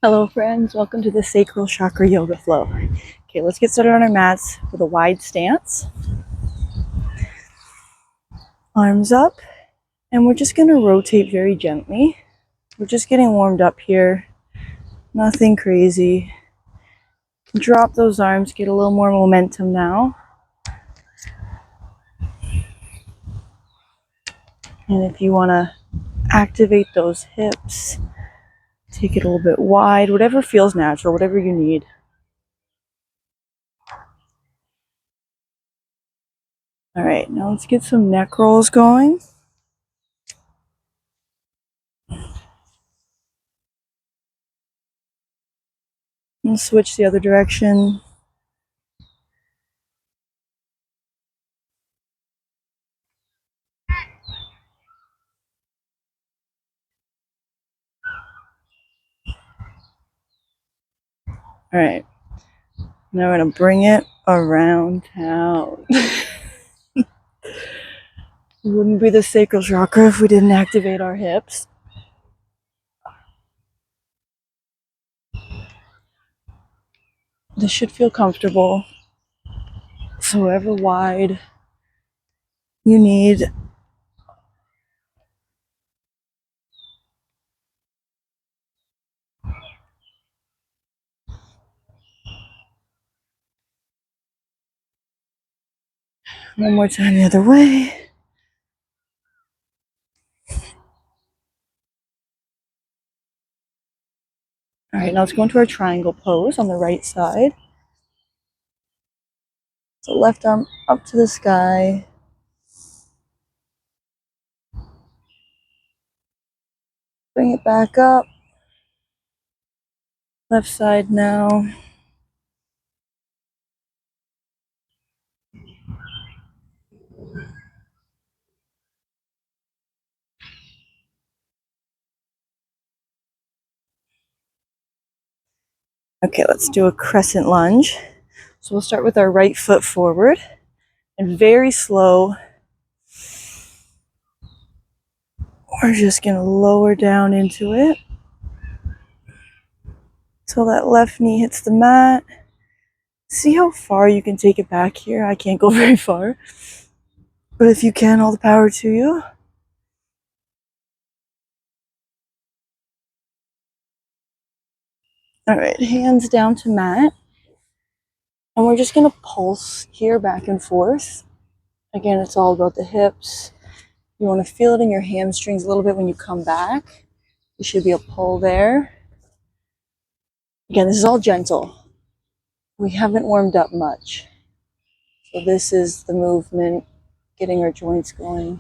Hello friends, welcome to the Sacral Chakra Yoga Flow. Okay, let's get started on our mats with a wide stance. Arms up, and we're just going to rotate very gently. We're just getting warmed up here, nothing crazy. Drop those arms, get a little more momentum now. And if you want to activate those hips, take it a little bit wide, whatever feels natural, whatever you need. All right, now let's get some neck rolls going. And switch the other direction. All right, now we're going to bring it around town. It wouldn't be the sacral chakra if we didn't activate our hips. This should feel comfortable. So however wide you need. One more time the other way. All right, now let's go into our triangle pose on the right side. So left arm up to the sky. Bring it back up. Left side now. Okay, let's do a crescent lunge. So we'll start with our right foot forward and very slow. We're just going to lower down into it till that left knee hits the mat. See how far you can take it back here. I can't go very far, but if you can, all the power to you. All right, hands down to mat. And we're just going to pulse here back and forth. Again, it's all about the hips. You want to feel it in your hamstrings a little bit when you come back. There should be a pull there. Again, this is all gentle. We haven't warmed up much. So this is the movement, getting our joints going.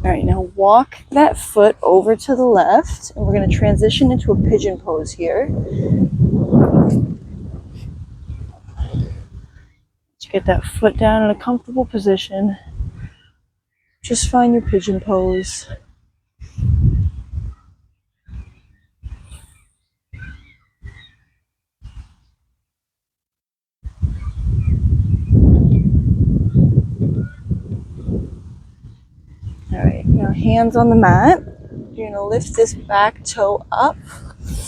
All right, now walk that foot over to the left, and we're going to transition into a pigeon pose here. Get that foot down in a comfortable position. Just find your pigeon pose. All right, now hands on the mat. You're going to lift this back toe up,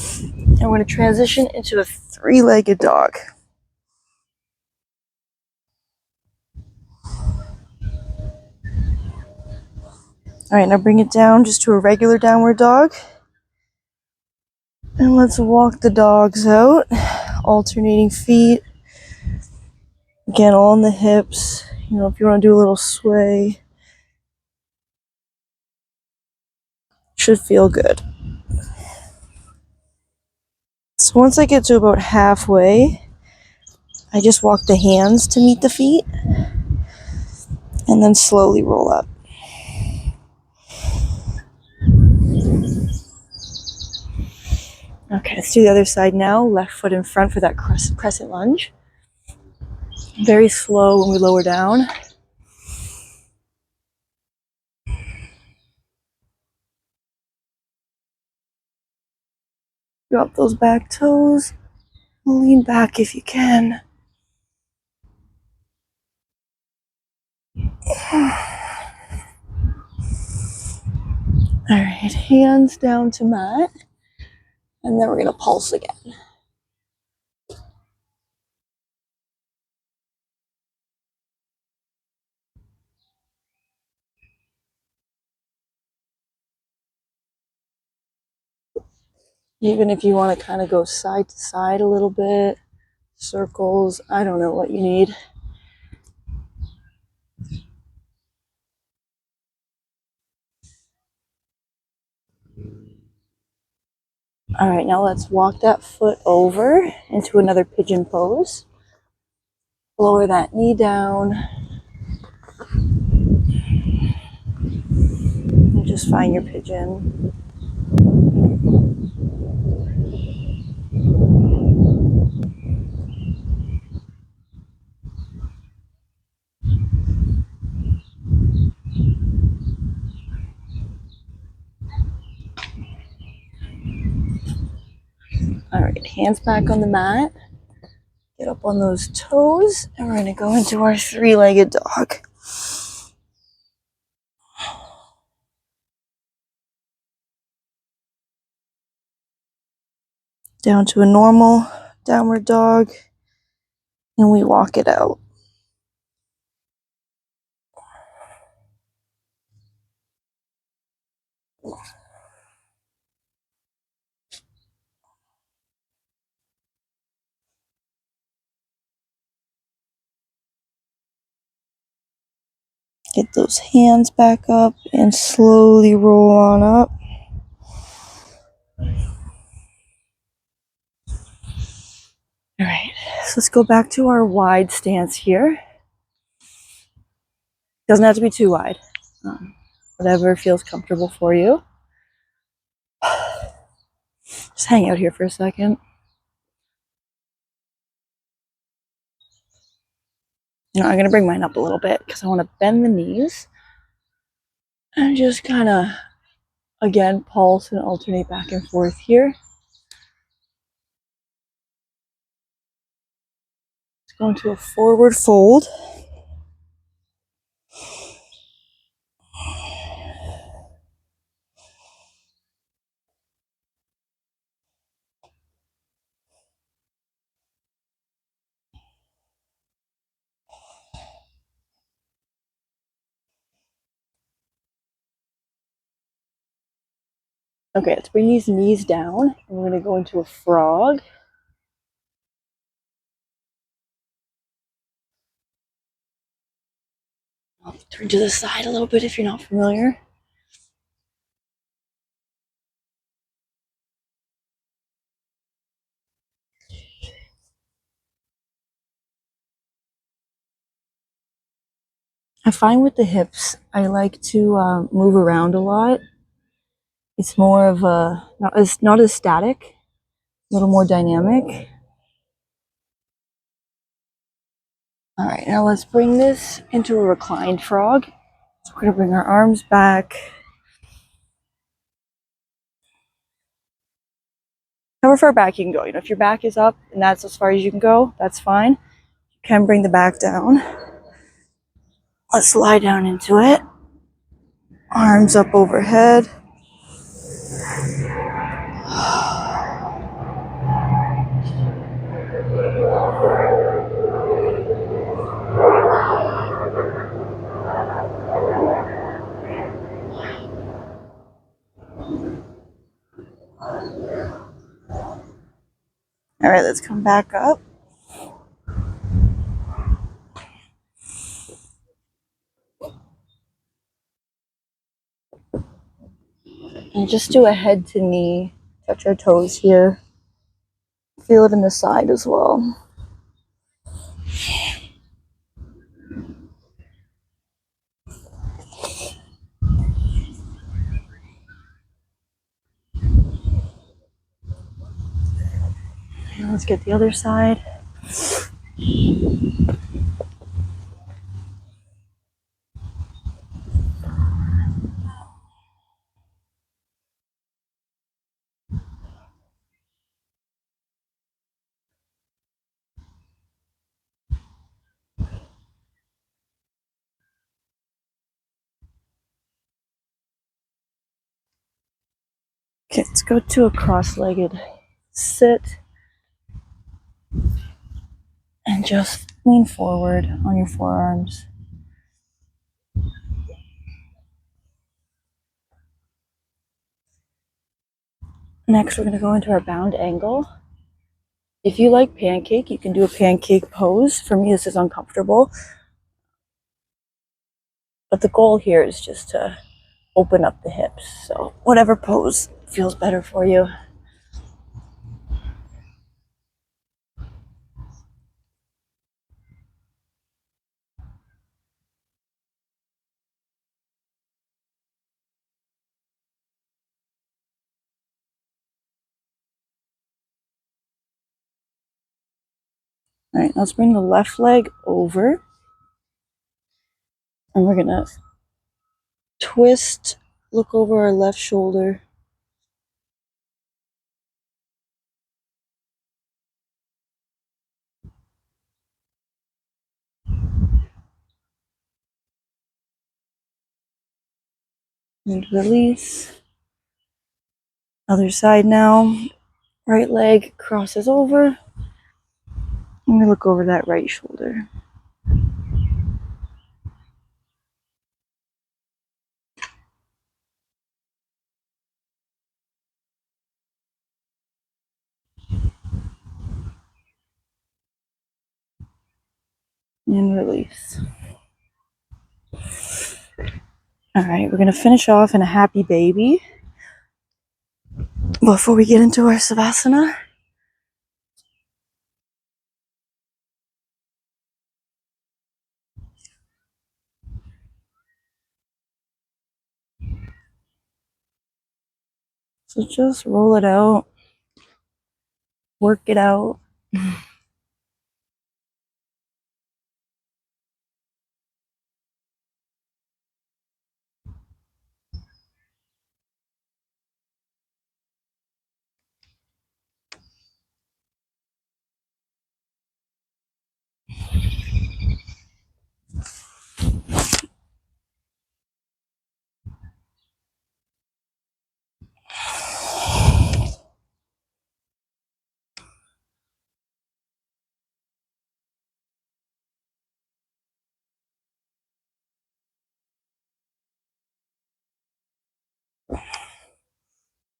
and we're going to transition into a three-legged dog. All right, now bring it down just to a regular downward dog. And let's walk the dogs out, alternating feet. Again, all on the hips. You know, if you want to do a little sway, should feel good. So once I get to about halfway, I just walk the hands to meet the feet and then slowly roll up. Okay, let's do the other side now. Left foot in front for that crescent lunge. Very slow when we lower down. Drop those back toes. Lean back if you can. All right, hands down to mat. And then we're going to pulse again. Even if you want to kind of go side to side a little bit, circles, I don't know what you need. All right, now let's walk that foot over into another pigeon pose. Lower that knee down. And just find your pigeon. All right, hands back on the mat. Get up on those toes, and we're going to go into our three-legged dog. Down to a normal downward dog, and we walk it out. Get those hands back up and slowly roll on up. All right, so let's go back to our wide stance here. Doesn't have to be too wide. Whatever feels comfortable for you. Just hang out here for a second. Now I'm going to bring mine up a little bit because I want to bend the knees and just kind of, again, pulse and alternate back and forth here. Let's go into a forward fold. Okay, let's bring these knees down, and we're going to go into a frog. I'll turn to the side a little bit if you're not familiar. I find with the hips, I like to move around a lot. It's more of a, not as static, a little more dynamic. All right, now let's bring this into a reclined frog. So we're going to bring our arms back. However far back you can go. You know, if your back is up and that's as far as you can go, that's fine. You can bring the back down. Let's lie down into it. Arms up overhead. All right, let's come back up. And just do a head to knee. Touch our toes here. Feel it in the side as well. And let's get the other side. Okay, let's go to a cross-legged sit and just lean forward on your forearms. Next, we're going to go into our bound angle. If you like pancake, you can do a pancake pose. For me, this is uncomfortable. But the goal here is just to open up the hips. So whatever pose feels better for you. All right, let's bring the left leg over. And we're going to twist, look over our left shoulder. And release. Other side now. Right leg crosses over. And we look over that right shoulder. And release. All right, we're going to finish off in a happy baby before we get into our Savasana. So just roll it out, work it out.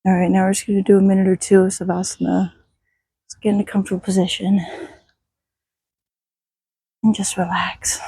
All right, now we're just going to do a minute or two of Savasana. Let's get in a comfortable position and just relax.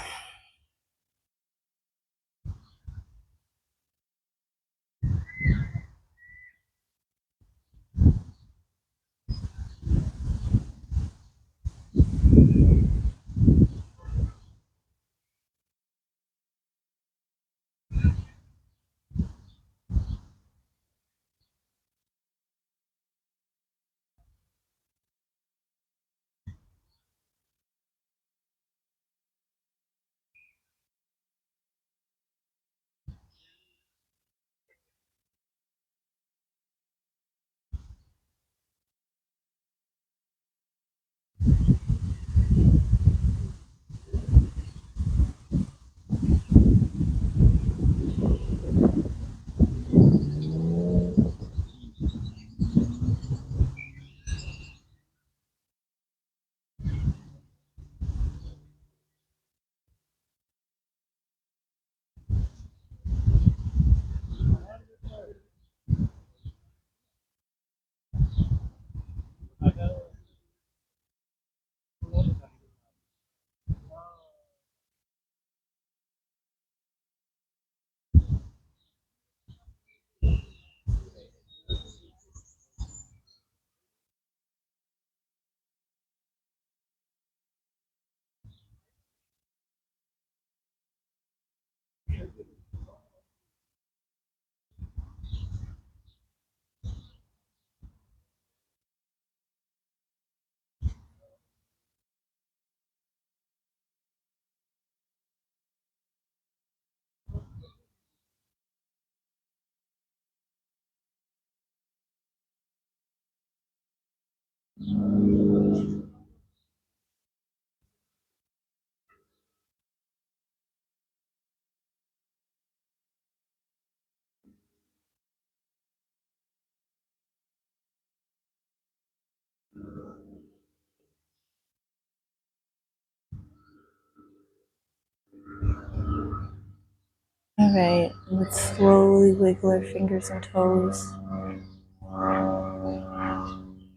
Alright, let's slowly wiggle our fingers and toes.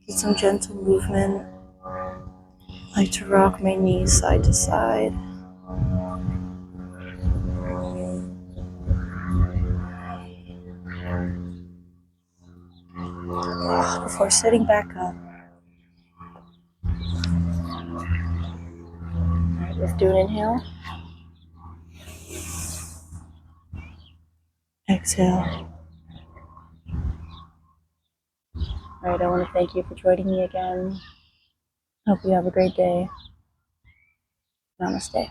Get some gentle movement. I like to rock my knees side to side. Before sitting back up. Alright, let's do an inhale. Exhale. Alright, I want to thank you for joining me again. Hope you have a great day. Namaste.